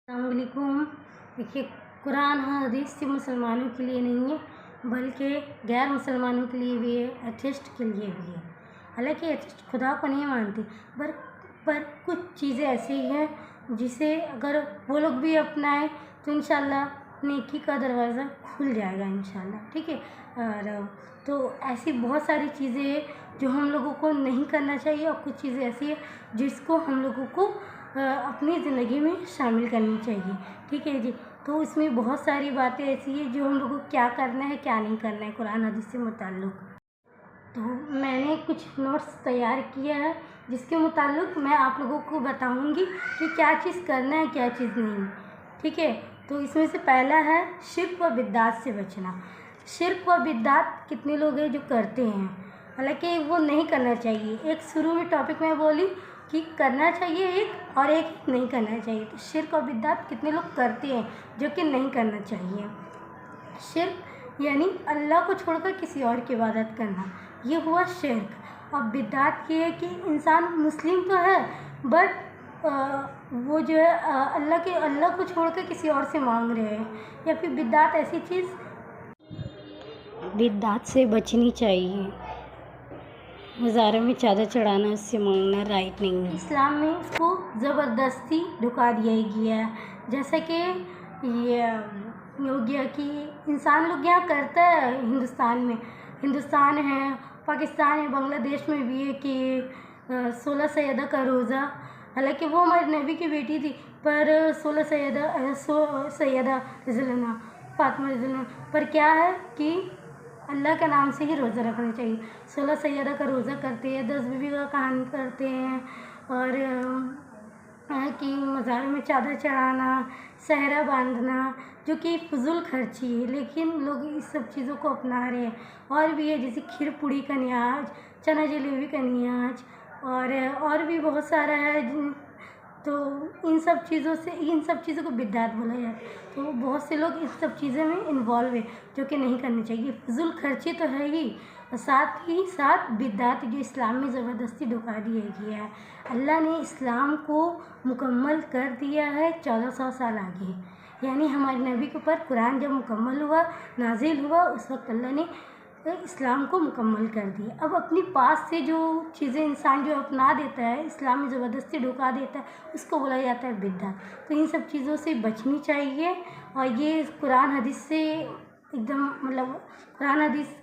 अस्सलामुअलैकुम। देखिए, कुरान हदीस सिर्फ मुसलमानों के लिए नहीं है बल्कि गैर मुसलमानों के लिए भी है, एथिस्ट के लिए भी है। हालांकि एथिस्ट खुदा को नहीं मानते पर कुछ चीज़ें ऐसी हैं जिसे अगर वो लोग भी अपनाएं तो इंशाल्लाह नेकी का दरवाज़ा खुल जाएगा इंशाल्लाह। ठीक है। और तो ऐसी बहुत सारी चीज़ें हैं जो हम लोगों को नहीं करना चाहिए और कुछ चीज़ें ऐसी है जिसको हम लोगों को अपनी ज़िंदगी में शामिल करनी चाहिए। ठीक है जी। तो इसमें बहुत सारी बातें ऐसी हैं जो हम लोगों को क्या करना है क्या नहीं करना है कुरान हदीस से मुताल्लिक़। तो मैंने कुछ नोट्स तैयार किया है जिसके मुताल्लिक़ मैं आप लोगों को बताऊंगी कि क्या चीज़ करना है क्या चीज़ नहीं। ठीक है। तो इसमें से पहला है शिर्क व बिद्दात से बचना। शिर्क व बिद्दात कितने लोग हैं जो करते हैं, हालांकि वो नहीं करना चाहिए। एक शुरू में टॉपिक में बोली कि करना चाहिए एक और एक नहीं करना चाहिए। तो शिर्क और बिद्दात कितने लोग करते हैं जो कि नहीं करना चाहिए। शिर्क यानी अल्लाह को छोड़कर किसी और की इबादत करना, ये हुआ शिर्क। और बिद्दात ये है कि इंसान मुस्लिम तो है बट वो जो है अल्लाह को छोड़कर किसी और से मांग रहे हैं, या फिर बिद्दात ऐसी चीज़। बिद्दात से बचनी चाहिए। मज़ारों में चादर चढ़ाना, उससे मांगना राइट नहीं है। इस्लाम में इसको ज़बरदस्ती ढुका दिया गया है। जैसे कि ये हो गया कि इंसान लोग यहाँ करता है हिंदुस्तान है, पाकिस्तान है, बांग्लादेश में भी है कि 16 सैयदा का रोज़ा। हालांकि वो हमारे नबी की बेटी थी पर 16 सैयदा रज़ियल्लाहु फातिमा रज़ियल्लाहु पर क्या है कि अल्लाह के नाम से ही रोज़ा रखना चाहिए। 16 सैयदा का रोज़ा करते हैं, 10 बीवी का कहानी करते हैं, और कि मज़ारों में चादर चढ़ाना, सहरा बांधना, जो कि फजूल खर्ची है, लेकिन लोग इस सब चीज़ों को अपना रहे हैं। और भी है जैसे खीर पूड़ी का न्याज, चना जलेबी का न्याज, और भी बहुत सारा है। तो इन सब चीज़ों को बिद्दात बोला जाता है। तो बहुत से लोग इस सब चीज़ों में इन्वॉल्व है जो कि नहीं करनी चाहिए। फजूल खर्ची तो है ही, और साथ ही साथ बिद्दात जो इस्लाम में ज़बरदस्ती ढुका दिया गया है। अल्लाह ने इस्लाम को मुकम्मल कर दिया है 1400 साल आगे, यानी हमारे नबी के ऊपर कुरान जब मुकम्मल हुआ, नाजिल हुआ, उस वक्त अल्लाह ने इस्लाम को मुकम्मल कर दिया। अब अपनी पास से जो चीज़ें इंसान जो अपना देता है, इस्लाम में ज़बरदस्ती ढुका देता है, उसको बोला जाता है बिद्दात। तो इन सब चीज़ों से बचनी चाहिए। और ये कुरान हदीस से एकदम कुरान हदीस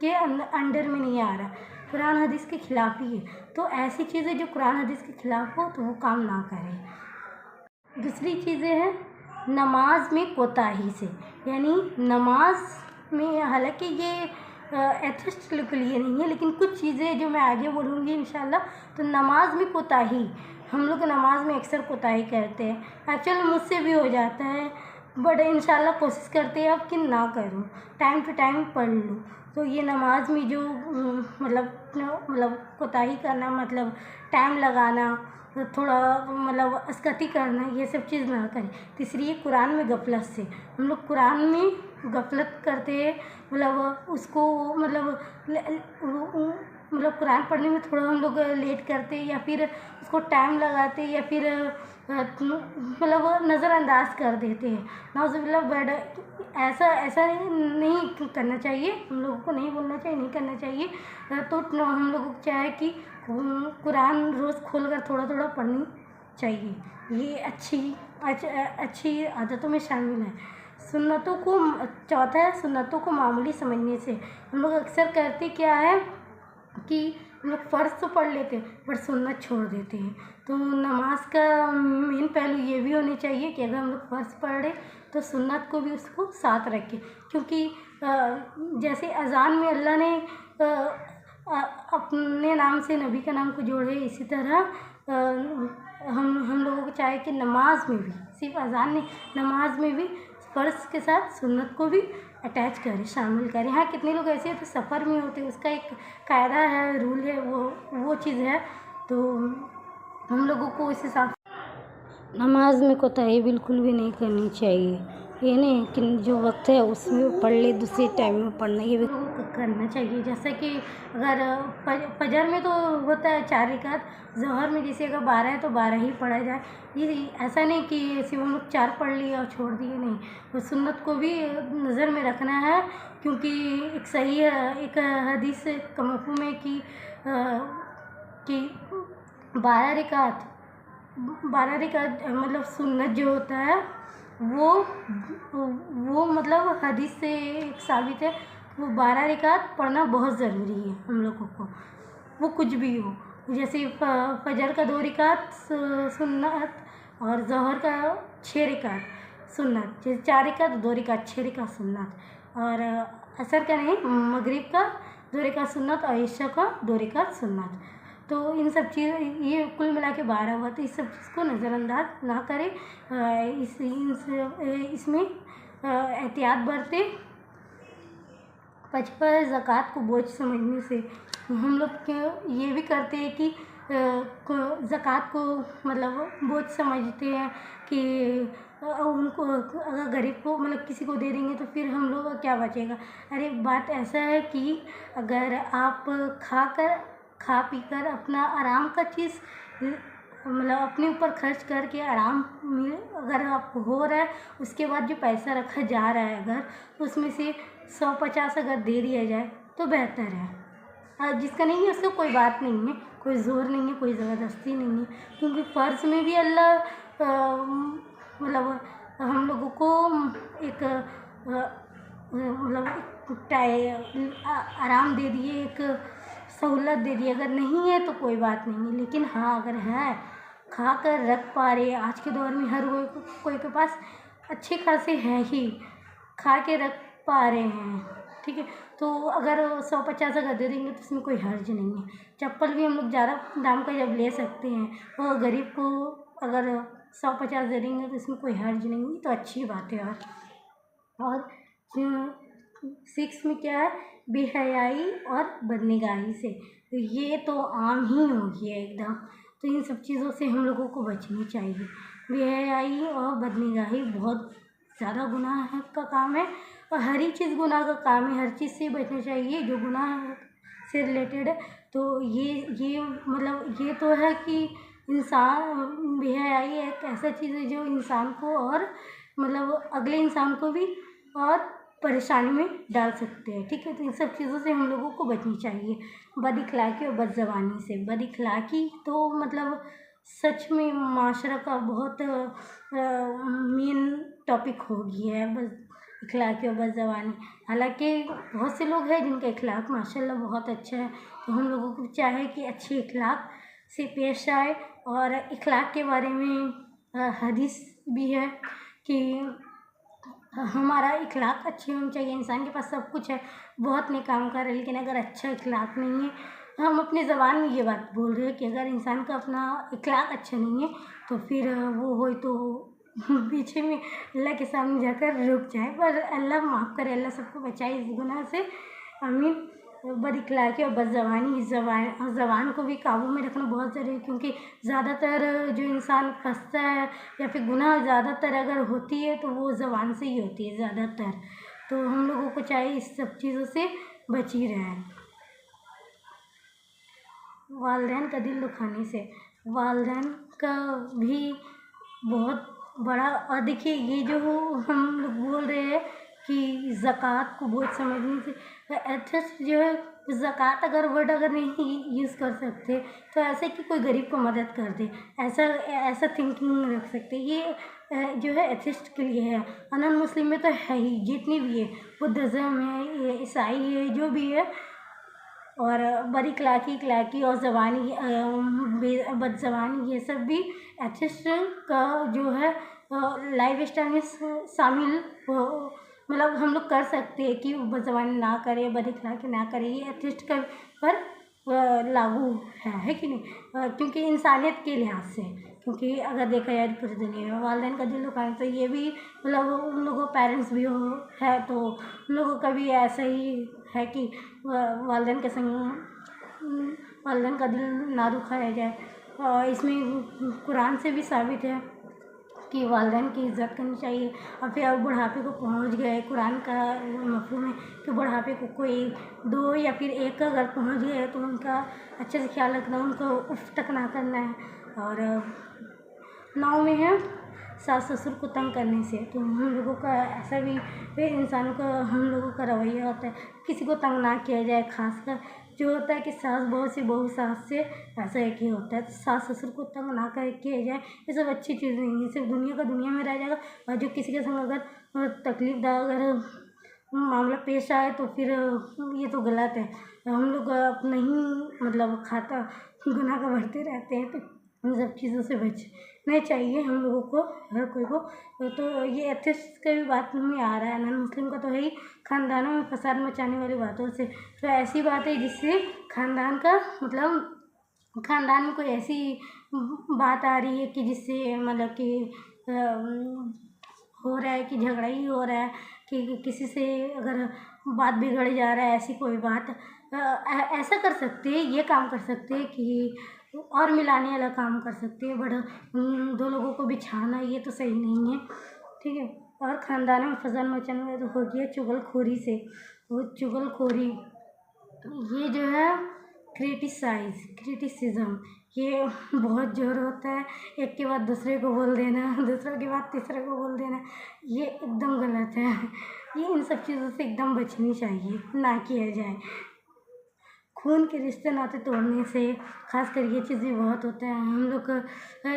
के अंडर में नहीं आ रहा, कुरान हदीस के खिलाफ ही है। तो ऐसी चीज़ें जो कुरान हदीस के खिलाफ हो तो वो काम ना करें। दूसरी चीज़ें हैं नमाज में कोताही से, यानी नमाज में, हालांकि ये एथिस्ट लोग के लिए नहीं है, लेकिन कुछ चीज़ें जो मैं आगे बोलूँगी इंशाल्लाह। तो नमाज में कोताही, हम लोग नमाज में अक्सर कोताही करते हैं। एक्चुअली मुझसे भी हो जाता है बट इंशाल्लाह कोशिश करते हैं अब कि ना करूँ, टाइम टू टाइम पढ़ लूँ। तो ये नमाज में जो कोताही करना, टाइम लगाना, थोड़ा अस्कती करना, ये सब चीज़ ना करें। तीसरी है कुरान में गफलत से, हम लोग कुरान में गफलत करते हैं, उसको कुरान पढ़ने में थोड़ा हम लोग लेट करते हैं, या फिर उसको टाइम लगाते हैं, या फिर नज़रअंदाज कर देते हैं। नाउज़ुबिल्लाह, ऐसा नहीं करना चाहिए। हम लोगों को नहीं बोलना चाहिए, नहीं करना चाहिए। तो हम लोगों को चाहे कि कुरान रोज़ खोलकर थोड़ा थोड़ा पढ़नी चाहिए। ये अच्छी आदतों में शामिल है। चौथा है सुन्नतों को मामूली समझने से। हम लोग अक्सर करते क्या है कि हम लोग फ़र्ज़ तो पढ़ लेते हैं पर सुन्नत छोड़ देते हैं। तो नमाज का मेन पहलू ये भी होनी चाहिए कि अगर हम लोग फ़र्ज़ पढ़ रहे तो सुन्नत को भी उसको साथ रखें, क्योंकि जैसे अज़ान में अल्लाह ने अपने नाम से नबी का नाम को जोड़े, इसी तरह हम लोगों को चाहे कि नमाज में भी, सिर्फ अज़ान नहीं, नमाज में भी फ़र्ज़ के साथ सुन्नत को भी अटैच करें, शामिल करें। हाँ, कितने लोग ऐसे होते सफ़र में होते, उसका एक कायदा है, रूल है, वो चीज़ है। तो हम लोगों को इस हिसाब, नमाज में कोताही बिल्कुल भी नहीं करनी चाहिए। ये नहीं कि जो वक्त है उसमें पढ़ ले, दूसरे टाइम में पढ़ना, ये भी करना चाहिए। जैसा कि अगर फजर में तो होता है 4 रिकात, ज़ोहर में जैसे अगर 12 है तो 12 ही पढ़ा जाए। ये ऐसा नहीं कि सिर्फ हम लोग 4 पढ़ लिए और छोड़ दिए, नहीं। तो सुन्नत को भी नज़र में रखना है, क्योंकि एक सही एक हदीस का मफ़हूम है कि 12 रिकात मतलब सुन्नत जो होता है वो मतलब हदीस से एक साबित है। वो 12 रिकात पढ़ना बहुत ज़रूरी है हम लोगों को, वो कुछ भी हो। जैसे फजर का 2 रिकात सुन्नत और ज़ोहर का 6 रिकात सुन्नत, जैसे 4 रिकात 2 रिकात 6 रिकात सुन्नत, और असर का नहीं, मगरिब का 2 रिकात सुन्नत और इशा का 2 रिकात सुन्नत। तो इन सब चीज़ ये कुल मिला के 12 हुआ। तो इस सब चीज़ को नज़रअंदाज ना करें, इसमें एहतियात बरतें। 55 ज़कात को बोझ समझने से हम लोग ये भी करते हैं कि ज़कात को मतलब बोझ समझते हैं कि उनको अगर गरीब को मतलब किसी को दे देंगे तो फिर हम लोग का क्या बचेगा। अरे बात ऐसा है कि अगर आप खा पी कर अपना आराम का चीज़ मतलब अपने ऊपर खर्च करके आराम मिल अगर आपको हो रहा है, उसके बाद जो पैसा रखा जा रहा है अगर उसमें से 150 अगर दे दिया जाए तो बेहतर है। जिसका नहीं है उसका कोई बात नहीं है, कोई ज़ोर नहीं है, कोई ज़बरदस्ती नहीं है, क्योंकि फ़र्ज़ में भी अल्लाह मतलब हम लोगों को एक मतलब आराम दे दिए, एक सहूलत दे दी। अगर नहीं है तो कोई बात नहीं है, लेकिन हाँ अगर है, खा कर रख पा रहे, आज के दौर में हर कोई के पास अच्छे खासे है ही, खा के रख पा रहे हैं, ठीक है। तो अगर 150 अगर दे देंगे तो उसमें कोई हर्ज नहीं है। चप्पल भी हम लोग ज़्यादा दाम का जब ले सकते हैं और गरीब को अगर 150 दे देंगे तो इसमें कोई हर्ज नहीं है, तो अच्छी बात है। और 6 में क्या है, बेहयाई और बदनिगाही से, तो ये तो आम ही हो गया एकदम। तो इन सब चीज़ों से हम लोगों को बचनी चाहिए। बेहयाई और बदनिगाही बहुत ज़्यादा गुनाह का काम है, और हर ही चीज़ गुनाह का काम है, हर चीज़ से बचना चाहिए जो गुनाह से रिलेटेड है। तो ये मतलब ये तो है कि इंसान, बेहयाई एक ऐसा चीज़ है जो इंसान को और मतलब अगले इंसान को भी और परेशानी में डाल सकते हैं, ठीक है। तो इन सब चीज़ों से हम लोगों को बचनी चाहिए। बदअखलाक़ी और बदज़बानी से, बदअखलाक़ी तो मतलब सच में माशरा का बहुत मेन टॉपिक हो गया है, बदअखलाक़ी और बदज़बानी। हालांकि बहुत से लोग हैं जिनका अखलाक माशाल्लाह बहुत अच्छा है, तो हम लोगों को चाहे कि अच्छी अखलाक से पेश आए। और अखलाक के बारे में हदीस भी है कि हमारा अखलाक अच्छे होने चाहिए। इंसान के पास सब कुछ है, बहुत नेक काम कर रहा है, लेकिन अगर अच्छा अखलाक नहीं है, हम अपनी ज़बान में ये बात बोल रहे हैं कि अगर इंसान का अपना अखलाक अच्छा नहीं है तो फिर वो हो तो पीछे में अल्लाह के सामने जाकर रुक जाए। पर अल्लाह माफ़ करे, अल्लाह सबको बचाए इस गुनाह से, आमीन। बदअखलाक़ी और बदज़बानी, ज़बान को भी काबू में रखना बहुत ज़रूरी है, क्योंकि ज़्यादातर जो इंसान फंसता है या फिर गुनाह ज़्यादातर अगर होती है तो वो ज़बान से ही होती है ज़्यादातर। तो हम लोगों को चाहिए इस सब चीज़ों से बच ही रहें। वालिदैन का दिल दुखाने से, वालिदैन का भी बहुत बड़ा, और देखिए ये जो हम लोग बोल रहे हैं कि ज़कात को बोझ समझने से, एथिस्ट जो है ज़कात अगर वर्ड अगर नहीं यूज़ कर सकते तो ऐसे कि कोई गरीब को मदद कर दे, ऐसा थिंकिंग रख सकते। ये जो है एथिस्ट के लिए है, और नॉन मुस्लिम में तो है ही, जितनी भी है, बुद्धिज़्म है, ईसाई है, जो भी है। और बदअखलाक़ी और ज़बानी बदज़बानी, ये सब भी एथिस्ट का जो है लाइफ स्टाइल में शामिल हो, मतलब हम लोग कर सकते हैं कि बदज़बानी ना करें, बदअखलाक़ी ना करें, ये एथिस्ट का पर लागू है कि नहीं, क्योंकि इंसानियत के लिहाज से। क्योंकि अगर देखा जाए पूरी दुनिया में वालिदैन का दिल दुखाना, तो ये भी मतलब उन लोगों पेरेंट्स भी हो है तो उन लोगों का भी ऐसा ही है कि वालिदैन के संग वालिदैन का दिल ना दुखाया जाए। और इसमें कुरान से भी साबित है कि वालिदैन की इज़्ज़त करनी चाहिए। और फिर अब बुढ़ापे को पहुंच गए, कुरान का मफ़हूम है कि बुढ़ापे को कोई 2 या फिर 1 का अगर पहुंच गए तो उनका अच्छे से ख्याल रखना, उनको उफ़ तक ना करना है। और 9 में है सास ससुर को तंग करने से। तो हम लोगों का ऐसा भी इंसानों का, हम लोगों का रवैया होता है किसी को तंग ना किया जाए। खासकर जो होता है कि सास बहू से, बहू सास से, ऐसा एक ही होता है। तो सास ससुर को तंग ना कर किया जाए, ये सब अच्छी चीज़ नहीं है। सिर्फ दुनिया का दुनिया में रह जाएगा। और जो किसी के संग अगर तकलीफ़दायक अगर मामला पेश आए तो फिर ये तो गलत है। हम लोग अपना ही मतलब खाता गुनाह का बढ़ते रहते हैं। तो इन सब चीज़ों से बचना चाहिए हम लोगों को, हर कोई को। तो ये एथिक्स का भी बात में आ रहा है। नॉन मुस्लिम का तो है ही ख़ानदानों में फसाद मचाने वाली बातों से। तो ऐसी बात है जिससे ख़ानदान का मतलब ख़ानदान में कोई ऐसी बात आ रही है कि जिससे मतलब कि हो रहा है कि झगड़ा ही हो रहा है कि किसी से अगर बात बिगड़ जा रहा है, ऐसी कोई बात ऐसा कर सकते हैं, ये काम कर सकते हैं कि और मिलाने वाला काम कर सकते हैं। बट 2 लोगों को बिछाना ये तो सही नहीं है, ठीक है। और ख़ानदानों में फसाद मचाने वाला तो हो गया चुगलखोरी से। वो चुगलखोरी ये जो है क्रिटिसिज्म ये बहुत ज़ोर होता है। एक के बाद दूसरे को बोल देना, दूसरे के बाद तीसरे को बोल देना, ये एकदम गलत है। ये इन सब चीज़ों से एकदम बचनी चाहिए, ना किया जाए। खून के रिश्ते नाते तोड़ने से खासकर ये चीज़ें बहुत होता है। हम लोग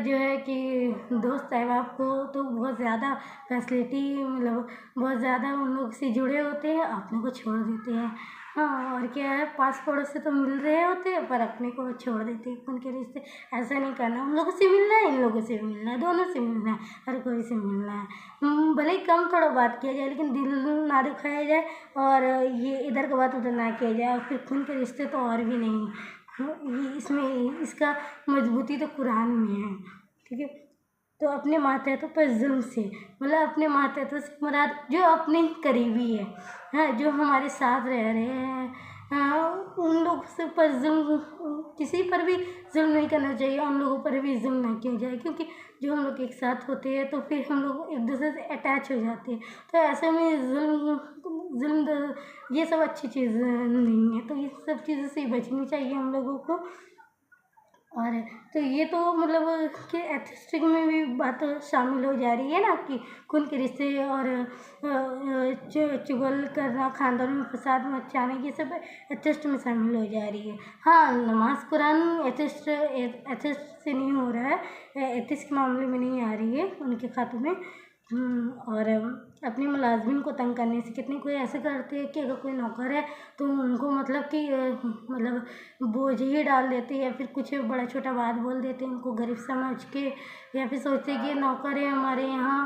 जो है कि दोस्त अहबाब को तो बहुत ज़्यादा फैसिलिटी मतलब बहुत ज़्यादा उन लोग से जुड़े होते हैं, अपने को छोड़ देते हैं। हाँ, और क्या है, पास पड़ोस से तो मिल रहे होते हैं पर अपने को छोड़ देते हैं। खून के रिश्ते ऐसा नहीं करना, उन लोगों से मिलना है, इन लोगों से मिलना है, दोनों से मिलना है, हर कोई से मिलना है। भले ही कम थोड़ा बात किया जाए लेकिन दिल ना दुखाया जाए और ये इधर का बात उधर ना किया जाए। और फिर खून के रिश्ते तो और भी नहीं, ये इसमें इसका मजबूती तो कुरान में है, ठीक है। तो अपने मातहतों पर जुल्म से मतलब अपने मातहतों से मुराद जो अपने ही करीबी है, हाँ, जो हमारे साथ रह रहे हैं, हाँ, उन लोग से पर जुल्म, किसी पर भी जुल्म नहीं करना चाहिए, उन लोगों पर भी जुल्म ना किया जाए। क्योंकि जो हम लोग एक साथ होते हैं तो फिर हम लोग एक दूसरे से अटैच हो जाते हैं। तो ऐसे में जुल्म ये सब अच्छी चीज़ नहीं है। तो ये सब चीज़ों से बचनी चाहिए हम लोगों को। और तो ये तो मतलब कि एथिस्टिक में भी बात शामिल हो जा रही है ना कि खून के रिश्ते और चुगल करना, ख़ानदानों में फसाद मचाना, ये सब एथिस्ट में शामिल हो जा रही है। हाँ, नमाज कुरान एथिस्ट से नहीं हो रहा है, एथिस्ट के मामले में नहीं आ रही है उनके खातों में। और अपने मुलाज़िम को तंग करने से कितने कोई ऐसे करते हैं कि अगर कोई नौकर है तो उनको मतलब कि मतलब बोझ ही डाल देते हैं या फिर कुछ बड़ा छोटा बात बोल देते हैं उनको गरीब समझ के, या फिर सोचते हैं कि नौकर है हमारे यहाँ।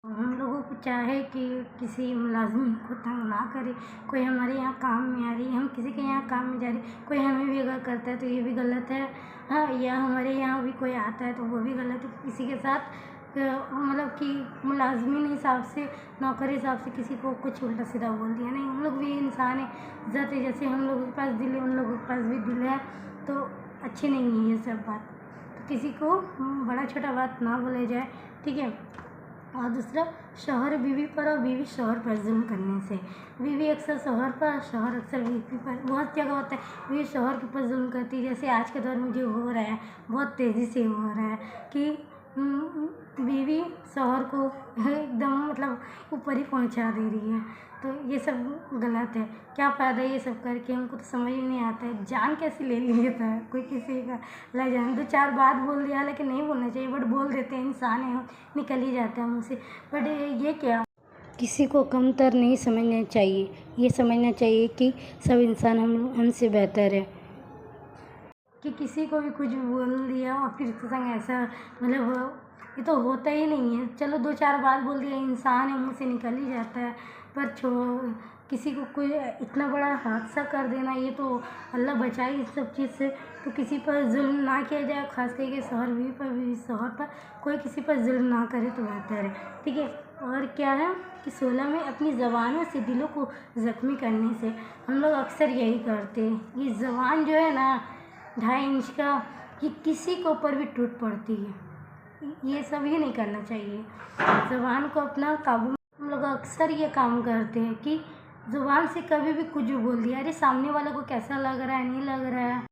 हम लोगों को चाहे कि किसी मुलाज़िम को तंग ना करे। कोई हमारे यहाँ काम में आ रही है, हम किसी के यहाँ काम में जा रही, कोई हमें भी अगर करता है तो ये भी गलत है। हाँ, या हमारे यहाँ भी कोई आता है तो वो भी गलत है। किसी के साथ मतलब कि मुलाज़िम हिसाब से, नौकर हिसाब से किसी को कुछ उल्टा सीधा बोल दिया, नहीं, हम लोग भी इंसान है, ज़ात जैसे हम लोगों के पास दिल है, उन लोगों के पास भी दिल है। तो अच्छी नहीं है ये सब बात। तो किसी को बड़ा छोटा बात ना बोला जाए, ठीक है। और दूसरा, शौहर बीवी पर और बीवी शौहर पर जुल्म करने से। बीवी अक्सर शौहर पर, शौहर अक्सर बीवी पर, बहुत जगह होता है बीवी शौहर के ऊपर जुल्म करती है। जैसे आज के दौर में जो हो रहा है, बहुत तेज़ी से हो रहा है कि बीवी शौहर को एकदम मतलब ऊपर ही पहुंचा दे रही है। तो ये सब गलत है। क्या फ़ायदा ये सब करके, हमको तो समझ ही नहीं आता है। जान कैसे ले लेता है कोई किसी का, ला जान 2-4 बात बोल दिया, लेकिन नहीं बोलना चाहिए बट बोल देते हैं, इंसान है, निकल ही जाता है मुँह से। बट ये क्या, किसी को कमतर नहीं समझना चाहिए, ये समझना चाहिए कि सब इंसान हमसे बेहतर है। कि किसी को भी कुछ बोल दिया और फिर उसके संग ऐसा मतलब ये तो होता ही नहीं है। चलो 2-4 बात बोल दिया, इंसान है, मुँह से निकल ही जाता है। पर किसी को कोई इतना बड़ा हादसा कर देना, ये तो अल्लाह बचाए इस सब चीज़ से। तो किसी पर जुल्म ना किया जाए, खास करके शौहर बीवी पर, बीवी शौहर पर, कोई किसी पर जुल्म ना करे तो बेहतर है, ठीक है। और क्या है कि 16 में अपनी ज़बानों से दिलों को ज़ख्मी करने से, हम लोग अक्सर यही करते हैं। ये ज़बान जो है ना 2.5 इंच का, ये किसी के ऊपर भी टूट पड़ती है। ये सब ही नहीं करना चाहिए। ज़ुबान को अपना काबू में, हम लोग अक्सर ये काम करते हैं कि ज़ुबान से कभी भी कुछ भी बोल दिया, अरे सामने वाले को कैसा लग रहा है, नहीं लग रहा है,